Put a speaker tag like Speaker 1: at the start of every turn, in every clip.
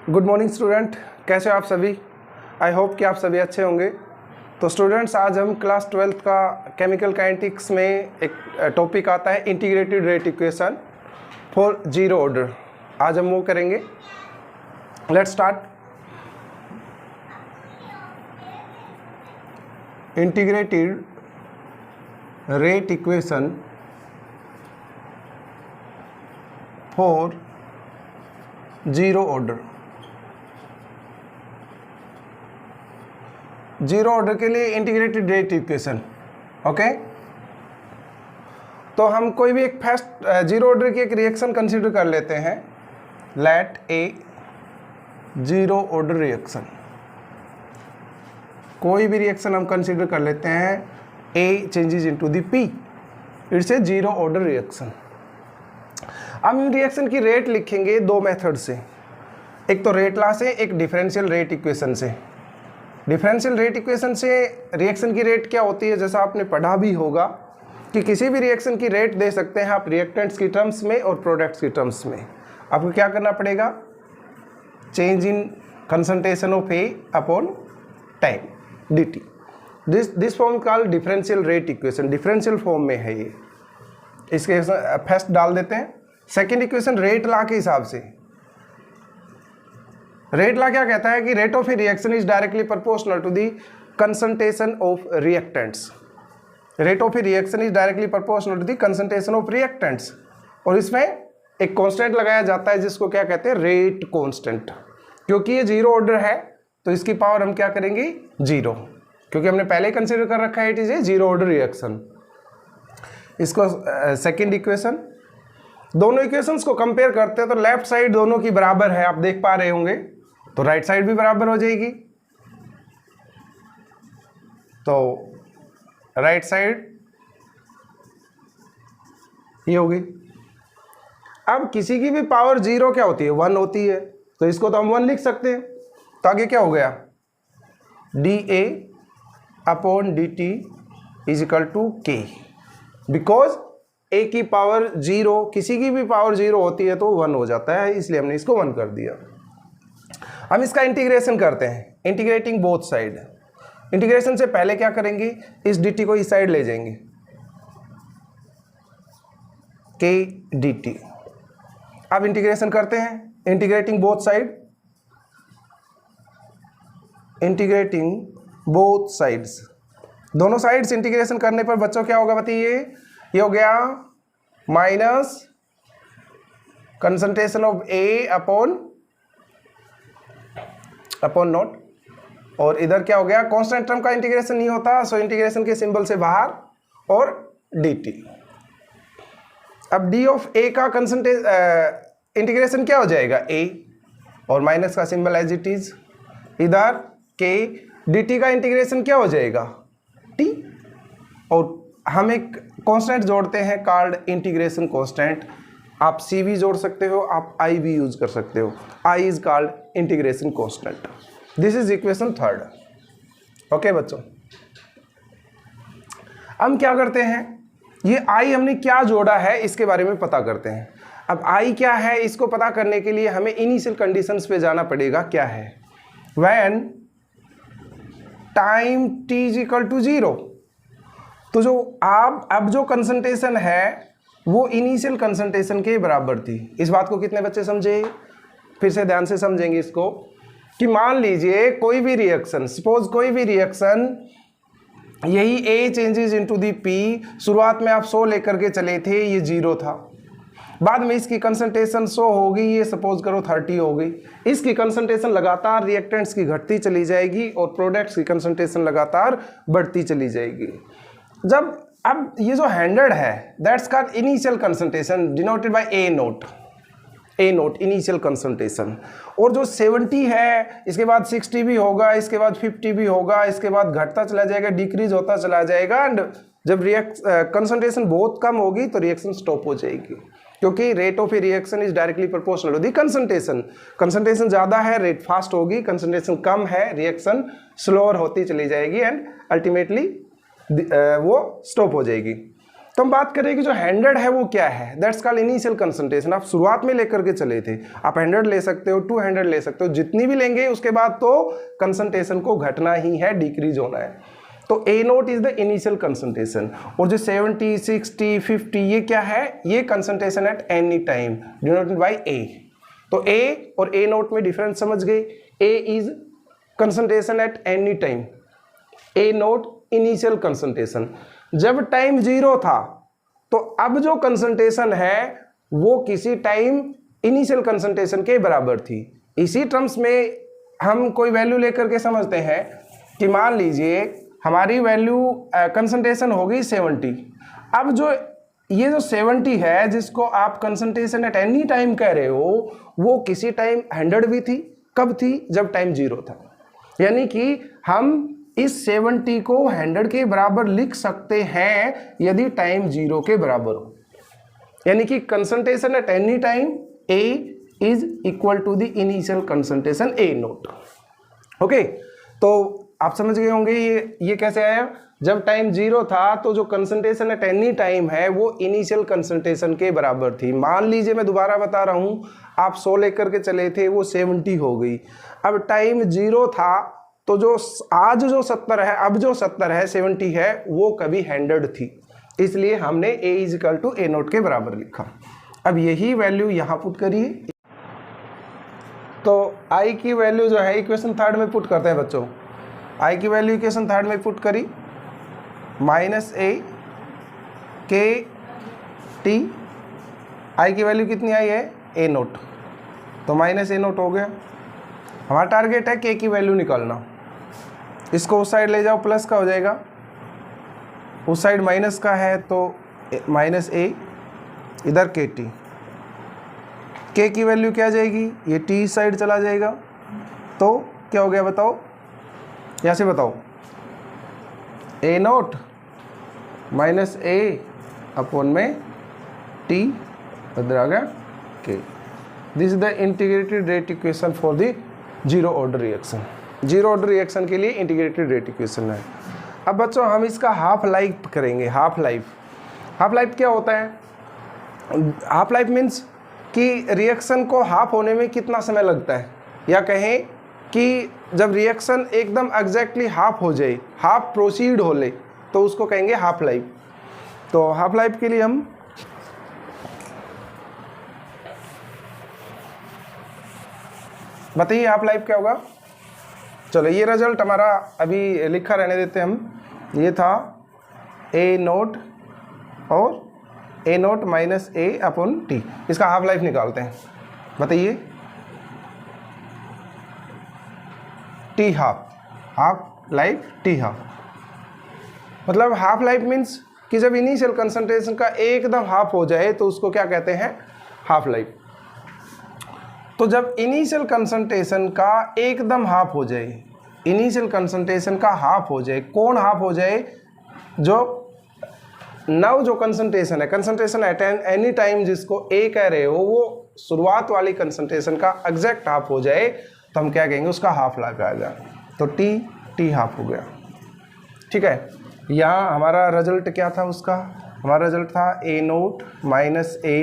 Speaker 1: Good morning student, कैसे हो आप सभी। आई होप कि आप सभी अच्छे होंगे। तो स्टूडेंट्स, आज हम क्लास 12th का केमिकल काइनेटिक्स में एक टॉपिक आता है integrated rate equation for zero order. आज हम वो करेंगे। Let's start. Integrated rate equation for zero order. Zero order के लिए इंटीग्रेटेड रेट इक्वेशन, ओके। तो हम कोई भी एक फर्स्ट जीरो ऑर्डर की एक रिएक्शन कंसीडर कर लेते हैं। Let a zero order reaction, कोई भी रिएक्शन हम कंसीडर कर लेते हैं। A changes into the P, it's a zero order reaction. हम इन रिएक्शन की रेट लिखेंगे दो मेथड से, एक तो रेट लॉ से, एक डिफरेंशियल रेट इक्वेशन से। डिफरेंशियल रेट इक्वेशन से रिएक्शन की रेट क्या होती है, जैसा आपने पढ़ा भी होगा कि किसी भी रिएक्शन की रेट दे सकते हैं आप रिएक्टेंट्स की टर्म्स में और प्रोडक्ट्स की टर्म्स में। आपको क्या करना पड़ेगा, change in concentration of A upon time dt। This form called differential rate equation, differential form में है ये। इसके फर्स्ट डाल देते हैं। सेकेंड इक्वेशन रेट लॉ के हिसाब से। रेट लॉ क्या कहता है कि rate of a reaction is directly proportional to the concentration of reactants. Rate of a reaction is directly proportional to the concentration of reactants, और इसमें एक कांस्टेंट लगाया जाता है जिसको क्या कहते हैं, रेट कांस्टेंट। क्योंकि ये जीरो ऑर्डर है तो इसकी पावर हम क्या करेंगे, जीरो, क्योंकि हमने पहले ही कंसीडर कर रखा है it is a zero order reaction. इसको सेकेंड इक्वेशन, दोनों इक्वेशंस को कंपेयर करते हैं तो लेफ्ट साइड दोनों की बराबर है, आप देख पा रहे होंगे, तो राइट साइड भी बराबर हो जाएगी। तो राइट साइड ये होगी। अब किसी की भी पावर जीरो क्या होती है, वन होती है, तो इसको तो हम वन लिख सकते हैं। तो आगे क्या हो गया, D A upon D T is equal to K. Because A की पावर जीरो, किसी की भी पावर जीरो होती है तो वन हो जाता है, इसलिए हमने इसको वन कर दिया। हम इसका इंटीग्रेशन करते हैं, इंटीग्रेटिंग बोथ साइड। इंटीग्रेशन से पहले क्या करेंगे, इस dt को इस साइड ले जाएंगे, k dt। अब इंटीग्रेशन करते हैं, integrating both side, integrating both sides. दोनों साइड्स इंटीग्रेशन करने पर बच्चों क्या होगा बताइए, ये हो गया minus concentration of A upon note, और इधर क्या हो गया, कांस्टेंट टर्म का इंटीग्रेशन नहीं होता, सो इंटीग्रेशन के सिंबल से बाहर, और dt। अब d ऑफ a का इंटीग्रेशन क्या हो जाएगा, a, और माइनस का सिंबल एज इट इज। इधर k dt का इंटीग्रेशन क्या हो जाएगा, t, और हम एक कांस्टेंट जोड़ते हैं कॉल्ड इंटीग्रेशन कांस्टेंट। आप c भी जोड़ सकते हो, आप i भी यूज कर सकते हो। i is called integration constant. This is equation third, okay बच्चों। हम क्या करते हैं, ये i हमने क्या जोड़ा है इसके बारे में पता करते हैं। अब i क्या है इसको पता करने के लिए हमें इनिशियल कंडीशंस पे जाना पड़ेगा। क्या है, when time t is equal to zero, तो जो अब जो कंसंट्रेशन है वो इनिशियल कंसंट्रेशन के बराबर थी। इस बात को कितने बच्चे समझे, फिर से ध्यान से समझेंगे इसको, कि मान लीजिए कोई भी रिएक्शन, सपोज कोई भी रिएक्शन, यही A changes into the P, शुरुआत में आप 100 लेकर के चले थे, ये जीरो था, बाद में इसकी कंसंट्रेशन 100 हो गई, ये सपोज करो 30 हो गई। इसकी कंसंट्रेशन लगातार रिएक्टेंट्स की घटती चली जाएगी और प्रोडक्ट्स की कंसंट्रेशन लगातार बढ़ती चली जाएगी। जब अब ये जो 100 है, that's called initial concentration denoted by A naught, initial concentration. और जो 70 है, इसके बाद 60 भी होगा, इसके बाद 50 भी होगा, इसके बाद घटता चला जाएगा, डिक्रीज होता चला जाएगा, एंड जब कंसंट्रेशन बहुत कम होगी तो रिएक्शन स्टॉप हो जाएगी, क्योंकि rate of a reaction is directly proportional to the concentration. Concentration ज़्यादा है, रेट फास्ट होगी, कंसंट्रेशन कम है, रिएक्शन स्लोअर होती चली जाएगी, एंड अल्टीमेटली वो स्टॉप हो जाएगी। तो हम बात करें कि जो 100 है वो क्या है, दैट्स कॉल्ड इनिशियल कंसंट्रेशन। आप शुरुआत में लेकर के चले थे, आप 100 ले सकते हो, 200 ले सकते हो, जितनी भी लेंगे उसके बाद तो कंसंट्रेशन को घटना ही है, डिक्रीज होना है। तो A naught is the initial concentration. और जो 70, 60, 50 ये क्या है, ये concentration at any time denoted by A. तो ए और ए नोट में डिफरेंस समझ गए। A is concentration at any time, A naught initial concentration. जब टाइम 0 था तो अब जो कंसंट्रेशन है वो किसी टाइम इनिशियल कंसंट्रेशन के बराबर थी। इसी टर्म्स में हम कोई वैल्यू लेकर के समझते हैं कि मान लीजिए हमारी वैल्यू कंसंट्रेशन होगी 70। अब जो ये जो 70 है जिसको आप कंसंट्रेशन एट एनी टाइम कह रहे हो, वो किसी टाइम 100 भी थी। कब थी? जब टाइम 0 था। यानी कि हम इस 70 को 100 के बराबर लिख सकते हैं यदि टाइम 0 के बराबर हो। यानी कि concentration at any time A is equal to the initial concentration A naught. Okay, तो आप समझ गए होंगे ये कैसे आया। जब टाइम 0 था तो जो कंसंट्रेशन एट एनी टाइम है वो इनिशियल कंसंट्रेशन के बराबर थी। मान लीजिए, मैं दोबारा बता रहा हूँ, आप 100 लेकर के चले थे, वो 70 हो गई। अब टाइम 0 था तो जो आज जो 70 है, अब जो 70 है, 70 है, वो कभी 100 थी, इसलिए हमने A is equal to A naught के बराबर लिखा। अब यही वैल्यू यहाँ पुट करिए। तो I की वैल्यू जो है इक्वेशन 3 में पुट करते हैं बच्चों। I की वैल्यू इक्वेशन 3 में पुट करी, -A K T। I की वैल्यू कितनी आई है? A note. तो -A नोट हो गया। हमारा टारगेट है K की वैल्यू निकालना। इसको उस साइड ले जाओ, प्लस का हो जाएगा, उस साइड माइनस का है तो -A, इधर KT। K की वैल्यू क्या आ जाएगी? ये T साइड चला जाएगा, तो क्या हो गया बताओ, यहाँ से बताओ। A नोट -A अपॉन में T, इधर आ गया K। This is the integrated rate equation for the zero order reaction. Zero order reaction के लिए इंटीग्रेटेड रेट इक्वेशन है। अब बच्चों हम इसका हाफ लाइफ करेंगे। हाफ लाइफ क्या होता है? हाफ लाइफ मीन्स कि रिएक्शन को हाफ होने में कितना समय लगता है, या कहें कि जब रिएक्शन एकदम एग्जैक्टली हाफ हो जाए, हाफ प्रोसीड हो ले, तो उसको कहेंगे हाफ लाइफ। तो हाफ लाइफ के लिए हम बताइए हाफ लाइफ क्या होगा। चलो ये रिजल्ट हमारा अभी लिखा रहने देते हैं हम। ये था A नोट और A note minus A upon T। इसका हाफ लाइफ निकालते हैं। बताइए T half life T half, मतलब हाफ लाइफ मीन्स कि जब इनिशियल कंसंट्रेशन का एकदम हाफ हो जाए तो उसको क्या कहते हैं? Half life. तो जब इनिशियल कंसंट्रेशन का एकदम हाफ हो जाए, इनिशियल कंसंट्रेशन का हाफ हो जाए, कौन हाफ हो जाए? जो नव जो कंसंट्रेशन है, कंसंट्रेशन एट एनी टाइम जिसको A कह रहे हो, वो शुरुआत वाली कंसंट्रेशन का एग्जैक्ट हाफ हो जाए तो हम क्या कहेंगे? उसका हाफ लाइफ आएगा। तो T हाफ हो गया। ठीक है, यहाँ हमारा रिजल्ट क्या था उसका? हमारा रिजल्ट था A note minus A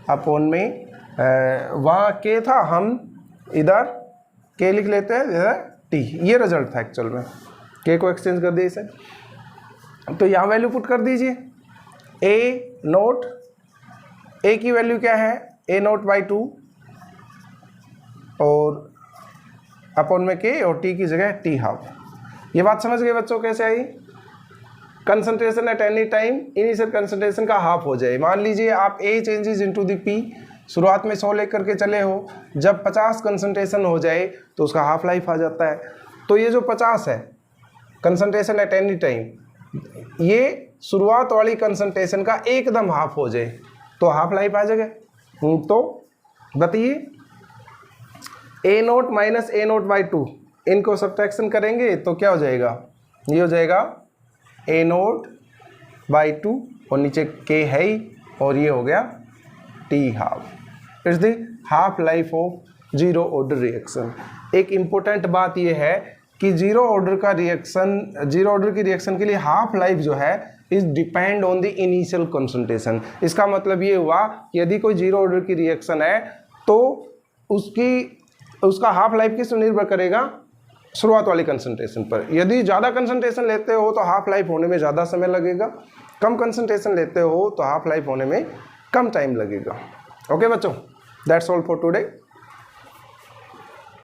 Speaker 1: upon में वहाँ K था, हम इधर K लिख लेते हैं, इधर T। ये रिजल्ट था एक्चुअल में। K को एक्सचेंज कर दिए इसे, तो यहाँ वैल्यू पुट कर दीजिए। A नोट, A की वैल्यू क्या है? A नोट बाई 2 और अपॉन में K, और T की जगह T हाफ। ये बात समझ गए बच्चों कैसे आई? Concentration at any time initial concentration का हाफ हो जाए। मान लीजिए आप A changes into the P, शुरुआत में 100 लेकर के चले हो, जब 50 कंसंट्रेशन हो जाए तो उसका हाफ लाइफ आ जाता है। तो ये जो 50 है कंसंट्रेशन एट एनी टाइम, ये शुरुआत वाली कंसंट्रेशन का एकदम हाफ हो जाए तो हाफ लाइफ आ जाएगा। तो बताइए A note minus A note by 2, इनको सब्ट्रैक्शन करेंगे तो क्या हो जाएगा? ये हो जाएगा A नोट बाई 2 और नीचे K है ही, और ये हो गया T half. It's the half life of zero order reaction. एक इम्पोर्टेंट बात यह है कि जीरो ऑर्डर की रिएक्शन के लिए हाफ लाइफ जो है is depend on the initial concentration. इसका मतलब ये हुआ कि यदि कोई जीरो ऑर्डर की रिएक्शन है तो उसका हाफ लाइफ किस पर निर्भर करेगा, शुरुआत वाली कंसंट्रेशन पर। यदि ज़्यादा कंसंट्रेशन लेते हो तो हाफ लाइफ होने में ज़्यादा समय लगेगा, कम कंसंट्रेशन लेते हो तो हाफ लाइफ होने में कम टाइम लगेगा। ओके बच्चों, दैट्स ऑल फॉर टुडे।